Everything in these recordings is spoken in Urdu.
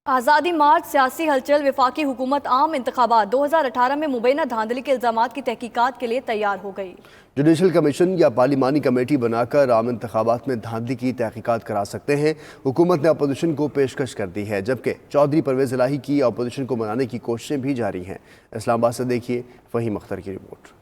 آزادی مارچ سیاسی ہلچل وفاقی حکومت عام انتخابات 2018 میں مبینہ دھاندلی کے الزامات کی تحقیقات کے لیے تیار ہو گئی۔ جوڈیشل کمیشن یا پارلیمانی کمیٹی بنا کر عام انتخابات میں دھاندلی کی تحقیقات کرا سکتے ہیں۔ حکومت نے اپوزیشن کو پیشکش کر دی ہے، جبکہ چودھری پرویز الہی کی اپوزیشن کو منانے کی کوششیں بھی جاری ہیں۔ اسلام آباد سے دیکھیے فہیم اختر کی رپورٹ۔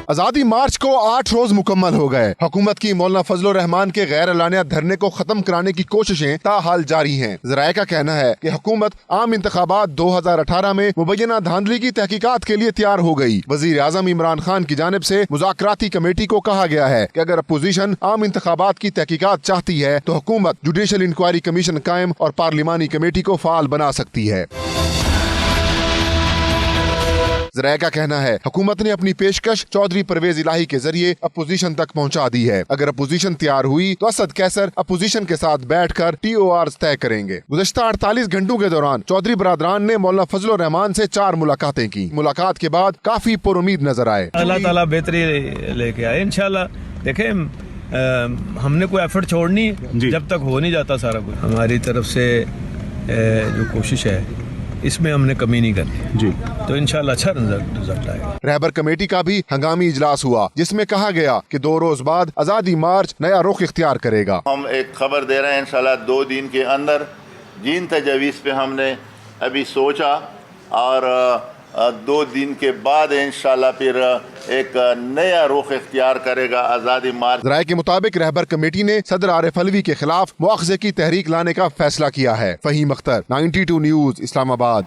آزادی مارچ کو 8 روز مکمل ہو گئے۔ حکومت کی مولانا فضل الرحمان کے غیر اعلانیہ دھرنے کو ختم کرانے کی کوششیں تاحال جاری ہیں۔ ذرائع کا کہنا ہے کہ حکومت عام انتخابات 2018 میں مبینہ دھاندلی کی تحقیقات کے لیے تیار ہو گئی۔ وزیر اعظم عمران خان کی جانب سے مذاکراتی کمیٹی کو کہا گیا ہے کہ اگر اپوزیشن عام انتخابات کی تحقیقات چاہتی ہے تو حکومت جوڈیشل انکوائری کمیشن قائم اور پارلیمانی کمیٹی کو فعال بنا سکتی ہے۔ ذرائع کا کہنا ہے حکومت نے اپنی پیشکش چودھری پرویز الہی کے ذریعے اپوزیشن تک پہنچا دی ہے۔ اگر اپوزیشن تیار ہوئی تو اسد کیسر اپوزیشن کے ساتھ بیٹھ کر ٹی او آرز طے کریں گے۔ گزشتہ 48 گھنٹوں کے دوران چودھری برادران نے مولانا فضل الرحمان سے 4 ملاقاتیں کی۔ ملاقات کے بعد کافی پر امید نظر آئے۔ اللہ تعالیٰ بہتری لے کے آئے انشاءاللہ۔ دیکھیں ہم نے کوئی ایفرٹ چھوڑنی جب تک ہو نہیں جاتا سارا کچھ۔ ہماری طرف سے جو کوشش ہے اس میں ہم نے کمی نہیں کرنی تو انشاءاللہ اچھا رزلٹ آئے گا۔ رہبر کمیٹی کا بھی ہنگامی اجلاس ہوا جس میں کہا گیا کہ 2 روز بعد آزادی مارچ نیا رخ اختیار کرے گا۔ ہم ایک خبر دے رہے ہیں انشاءاللہ 2 دن کے اندر جن تجاویز پہ ہم نے ابھی سوچا اور 2 دن کے بعد انشاءاللہ پھر ایک نیا رخ اختیار کرے گا آزادی مارچ۔ ذرائع کے مطابق رہبر کمیٹی نے صدر عارف علوی کے خلاف مواخذے کی تحریک لانے کا فیصلہ کیا ہے۔ فہیم اختر، 92 نیوز، اسلام آباد۔